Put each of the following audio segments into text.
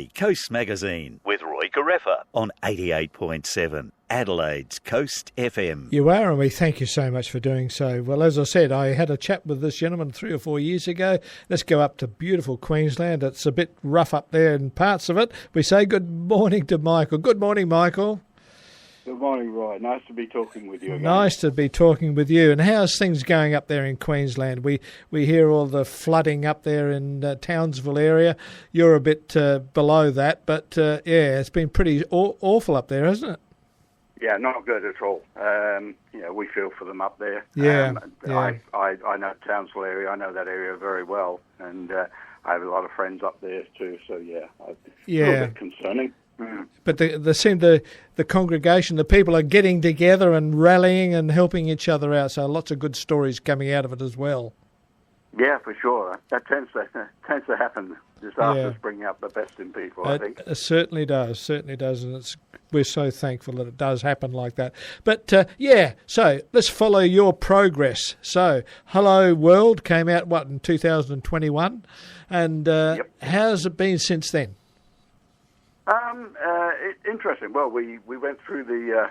Coast Magazine with Roy Garreffa on 88.7 Adelaide's Coast FM. You are, and we thank you so much for doing so. Well, as I said, I had a chat with this gentleman 3 or 4 years ago. Let's go up to beautiful Queensland. It's a bit rough up there in parts of it. We say good morning to Michael. Good morning, Michael. Good morning, Roy. Nice to be talking with you again. Nice to be talking with you. And how's things going up there in Queensland? We hear all the flooding up there in Townsville area. You're a bit below that, but yeah, it's been pretty awful up there, hasn't it? Yeah, not good at all. We feel for them up there. Yeah, I know Townsville area. I know that area very well, and I have a lot of friends up there too. So yeah, it's a little bit concerning. But the congregation, the people are getting together and rallying and helping each other out. So lots of good stories coming out of it as well. Yeah, for sure. That tends to happen. Disasters bring out the best in people, I think. It certainly does, and we're so thankful that it does happen like that. But so let's follow your progress. So Hello World came out, in 2021? And how's it been since then? Interesting. Well, we went through the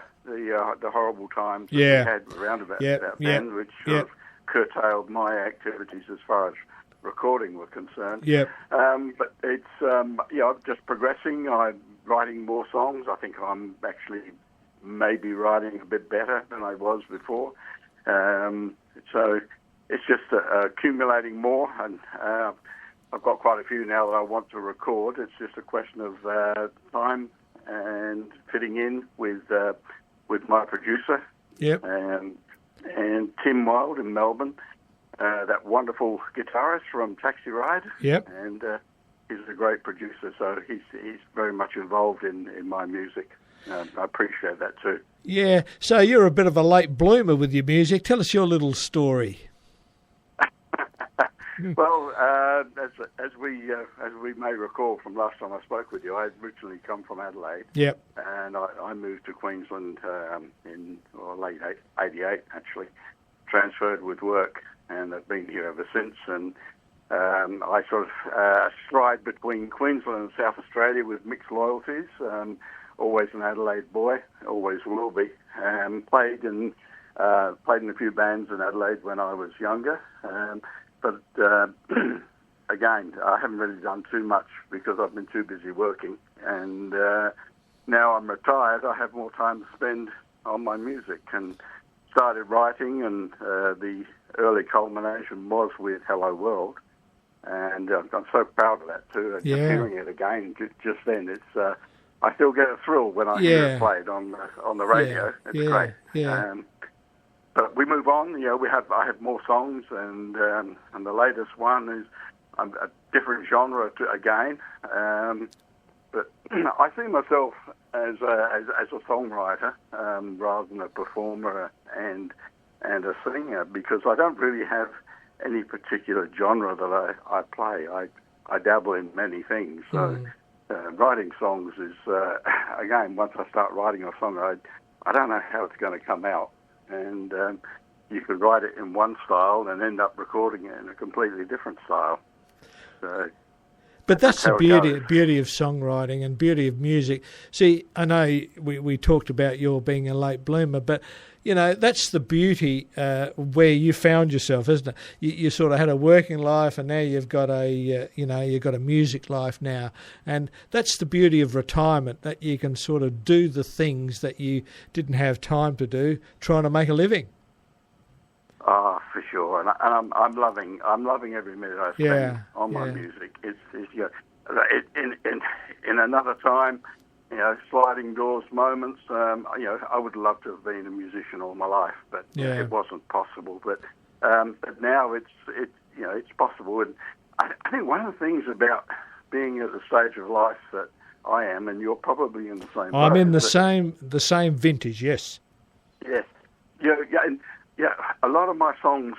horrible times that we had around about then, which sort of curtailed my activities as far as recording were concerned. But it's I'm just progressing. I'm writing more songs. I think I'm actually maybe writing a bit better than I was before. So it's just accumulating more, and I've got quite a few now that I want to record. It's just a question of time and fitting in with my producer and Tim Wild in Melbourne, that wonderful guitarist from Taxiride. And he's a great producer, so he's very much involved in my music. I appreciate that too. Yeah, so you're a bit of a late bloomer with your music. Tell us your little story. Well, as we may recall from last time I spoke with you, I originally come from Adelaide. And I moved to Queensland in late '88, actually. Transferred with work, and I've been here ever since. And I sort of stride between Queensland and South Australia with mixed loyalties. Always an Adelaide boy, always will be. Played in a few bands in Adelaide when I was younger. But again, I haven't really done too much because I've been too busy working. And now I'm retired, I have more time to spend on my music, and started writing, and the early culmination was with Hello World. And I'm so proud of that too. And hearing it again just then, it's I still get a thrill when I hear it played on the radio. It's great. But we move on. I have more songs, and the latest one is a different genre again. But I see myself as a songwriter rather than a performer and a singer, because I don't really have any particular genre that I play. I dabble in many things. So writing songs is again, once I start writing a song, I don't know how it's going to come out. And you could write it in one style and end up recording it in a completely different style. So, but that's the beauty of songwriting and beauty of music. See, I know we talked about your being a late bloomer, but that's the beauty where you found yourself, isn't it? You sort of had a working life, and now you've got you've got a music life now, and that's the beauty of retirement, that you can sort of do the things that you didn't have time to do, trying to make a living. Oh, for sure, and I'm loving every minute I spend on my music. It's in another time. Sliding doors moments. I would love to have been a musician all my life, but it wasn't possible. But now it's possible. And I think one of the things about being at the stage of life that I am, and you're probably in the same. I'm in the same vintage. Yes. Yes. A lot of my songs,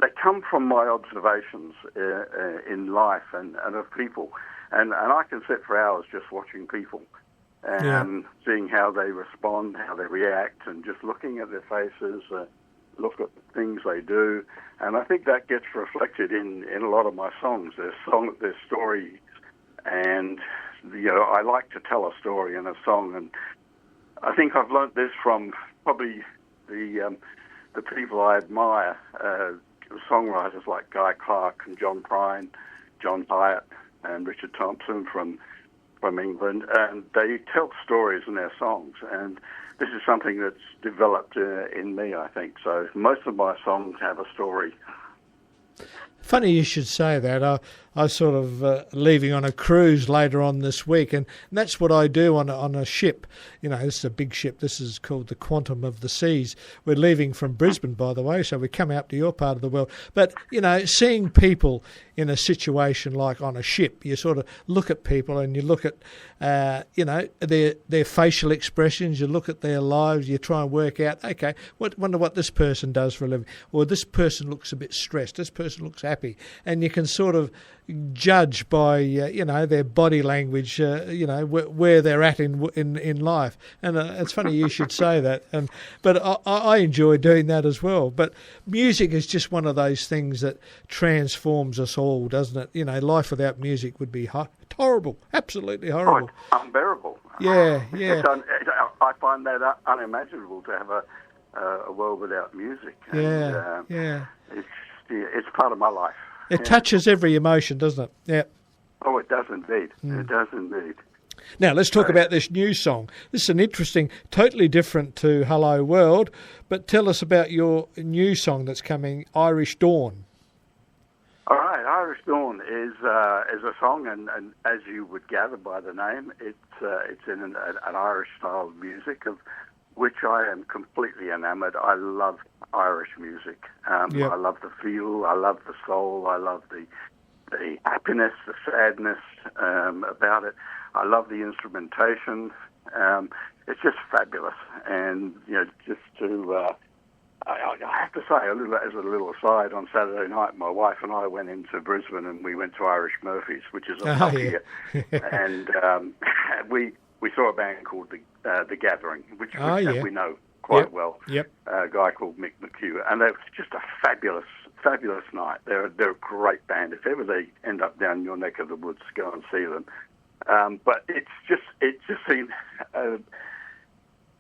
they come from my observations in life and of people. And I can sit for hours just watching people and seeing how they respond, how they react, and just looking at their faces, look at the things they do. And I think that gets reflected in a lot of my songs. There's stories and I like to tell a story in a song, and I think I've learnt this from probably the people I admire, songwriters like Guy Clark and John Prine, John Hyatt, and Richard Thompson from England, and they tell stories in their songs, and this is something that's developed in me, I think. So most of my songs have a story. Funny you should say that. I was sort of leaving on a cruise later on this week, and that's what I do on a ship. This is a big ship. This is called the Quantum of the Seas. We're leaving from Brisbane, by the way, so we come out to your part of the world. But, seeing people in a situation like on a ship, you sort of look at people and you look at, their facial expressions, you look at their lives, you try and work out, okay, wonder what this person does for a living, or this person looks a bit stressed, this person looks happy, and you can sort of judge by their body language, where they're at in life. And it's funny you should say that. But I enjoy doing that as well. But music is just one of those things that transforms us all, doesn't it? Life without music would be horrible, absolutely horrible. Oh, unbearable. Yeah. I find that unimaginable to have a world without music. And, it's part of my life. It touches every emotion, doesn't it? Yeah. Oh, it does indeed. It does indeed. Now, let's talk about this new song. This is an interesting, totally different to Hello World, but tell us about your new song that's coming, Irish Dawn. All right, Irish Dawn is a song, and as you would gather by the name, it's in an Irish style of music, of which I am completely enamoured. I love Irish music. I love the feel, I love the soul, I love the happiness, the sadness about it. I love the instrumentation. It's just fabulous. And, just to... I have to say, as a little aside, on Saturday night, my wife and I went into Brisbane and we went to Irish Murphy's, which is a pub here. And we saw a band called The Gathering, which we know quite well. Yep. A guy called Mick McHugh. And it was just a fabulous night. They're a great band. If ever they end up down your neck of the woods, go and see them. But it just seemed...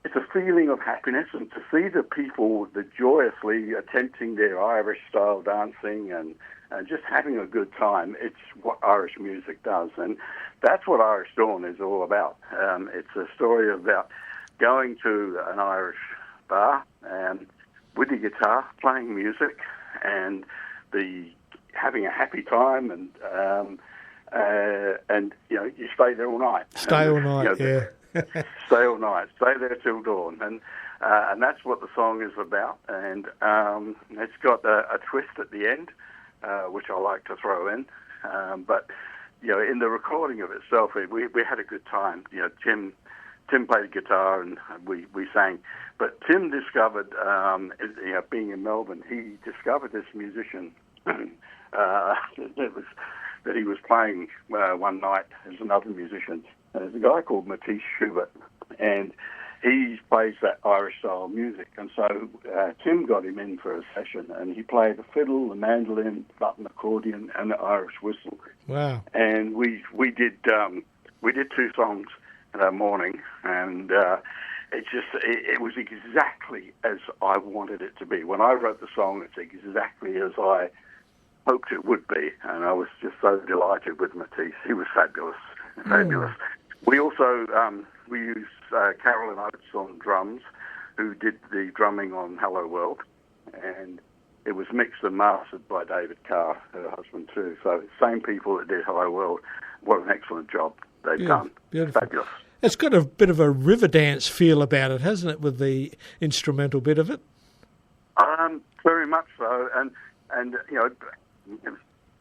it's a feeling of happiness, and to see the people joyously attempting their Irish-style dancing and just having a good time, it's what Irish music does. And that's what Irish Dawn is all about. It's a story about going to an Irish bar with the guitar, playing music, and having a happy time, and you stay there all night. Stay all night, yeah. Stay all night. Stay there till dawn, and that's what the song is about. And it's got a twist at the end, which I like to throw in. But in the recording of itself, we had a good time. Tim played guitar and we sang. But Tim discovered, being in Melbourne, he discovered this musician that he was playing one night as another musician. There's a guy called Matiss Schubert, and he plays that Irish-style music. And so Tim got him in for a session, and he played the fiddle, the mandolin, button accordion, and the Irish whistle. Wow! And we did 2 songs that morning, and it was exactly as I wanted it to be. When I wrote the song, it's exactly as I hoped it would be, and I was just so delighted with Matiss. He was fabulous. We also we used Carolyn Oats on drums, who did the drumming on Hello World, and it was mixed and mastered by David Carr, her husband too. So same people that did Hello World. What an excellent job they've done. Beautiful. Fabulous. It's got a bit of a Riverdance feel about it, hasn't it, with the instrumental bit of it? Very much so. And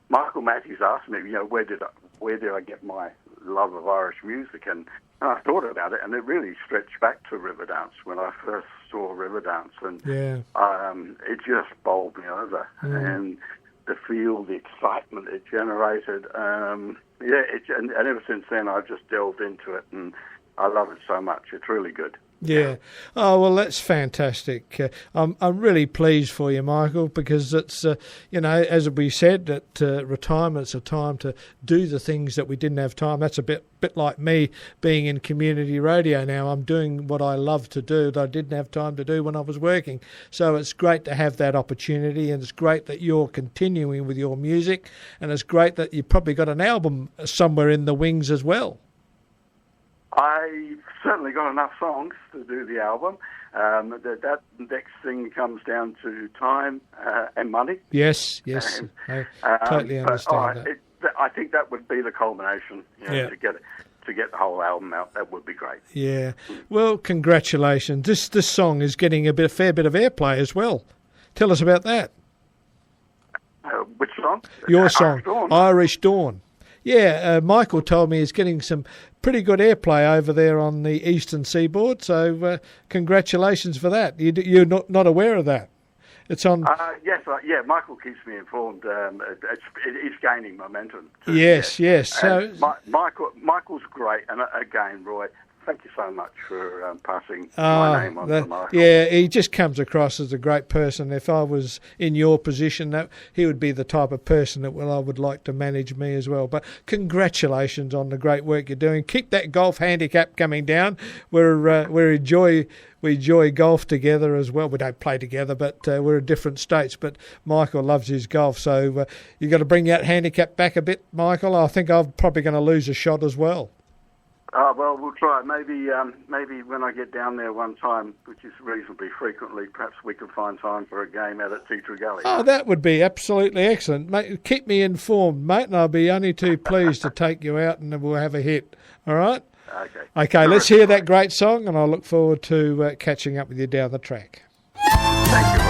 Michael Matthews asked me, where did I get my love of Irish music, and I thought about it, and it really stretched back to Riverdance when I first saw Riverdance, and it just bowled me over, and the feel, the excitement it generated, and ever since then I've just delved into it, and I love it so much. It's really good. Yeah. Oh, well, that's fantastic. I'm really pleased for you, Michael, because it's, as we said, that retirement's a time to do the things that we didn't have time. That's a bit like me being in community radio now. I'm doing what I love to do that I didn't have time to do when I was working. So it's great to have that opportunity, and it's great that you're continuing with your music, and it's great that you've probably got an album somewhere in the wings as well. I've certainly got enough songs to do the album. That next thing comes down to time and money. Yes, I totally understand that. I think that would be the culmination, to get the whole album out. That would be great. Yeah. Well, congratulations. This song is getting a fair bit of airplay as well. Tell us about that. Which song? Your song, Irish Dawn. Yeah, Michael told me he's getting some pretty good airplay over there on the eastern seaboard, so congratulations for that. You're not aware of that? It's on... Yes, Michael keeps me informed. It's gaining momentum. Yes. So Michael's great, and again, Roy, thank you so much for passing my name on to Michael. Yeah, he just comes across as a great person. If I was in your position, that he would be the type of person that I would like to manage me as well. But congratulations on the great work you're doing. Keep that golf handicap coming down. We enjoy golf together as well. We don't play together, but we're in different states. But Michael loves his golf, so you've got to bring that handicap back a bit, Michael. I think I'm probably going to lose a shot as well. Well, we'll try. Maybe when I get down there one time, which is reasonably frequently, perhaps we can find time for a game out at Teacher Gully. Oh, that would be absolutely excellent. Mate, keep me informed, mate, and I'll be only too pleased to take you out and we'll have a hit. All right? Okay, let's hear that great song, and I look forward to catching up with you down the track. Thank you.